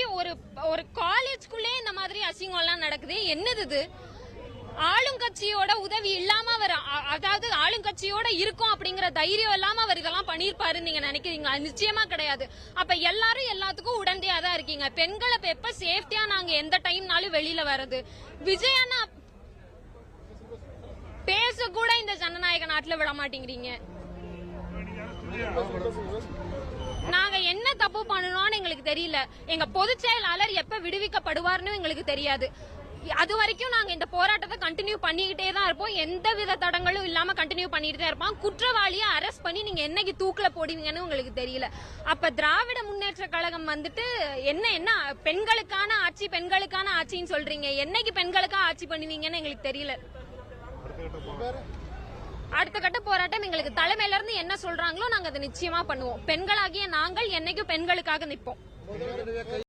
இப்படி ஒரு காலேஜ்குள்ளே இந்த மாதிரி அசிங்கம் எல்லாம் நடக்குது. என்னது இது? ஆளுங்கட்சியோட உதவி இல்லாம அவர், அதாவது ஆளுங்கட்சியோட இருக்கும் அப்படிங்கிற தைரியம் இல்லாம அவர் இதெல்லாம் பண்ணிருப்பாருன்னு நீங்க நினைக்கிறீங்களா? நிச்சயமா கிடையாது. அப்ப எல்லாரும் எல்லாத்துக்கும் உடந்தையா தான் இருக்கீங்க. பெண்களை எப்ப சேஃப்டியா நாங்க எந்த டைம்னாலும் வெளியில வர்றது? விஜயண்ணா பேச கூட இந்த ஜனநாயக நாட்டுல விட மாட்டேங்கிறீங்க. நாங்க என்ன தப்பு பண்ணணும்னு எங்களுக்கு தெரியல. எங்க பொதுச் செயலாளர் எப்ப விடுவிக்கப்படுவார்னு எங்களுக்கு தெரியாது. அது வரைக்கும் நாங்க இந்த போராட்டத்தை கண்டினியூ பண்ணிக்கிட்டே தான் இருப்போம். எந்த வித தடங்களும் இல்லாம கண்டினியூ பண்ணிட்டு தான் இருப்போம். குற்றவாளியை அரெஸ்ட் பண்ணி நீங்க என்னைக்கு தூக்குல போடுவீங்கன்னு உங்களுக்கு தெரியல. அப்ப திராவிட முன்னேற்ற கழகம் வந்துட்டு என்ன பெண்களுக்கான ஆட்சி பெண்களுக்கான ஆட்சின்னு சொல்றீங்க. என்னைக்கு பெண்களுக்கா ஆட்சி பண்ணுவீங்கன்னு எங்களுக்கு தெரியல. அடுத்த கட்ட போராட்டம் எங்களுக்கு தலைமையில இருந்து என்ன சொல்றாங்களோ நாங்க அதை நிச்சயமா பண்ணுவோம். பெண்களாகிய நாங்கள் என்னைக்கும் பெண்களுக்காக நிற்போம்.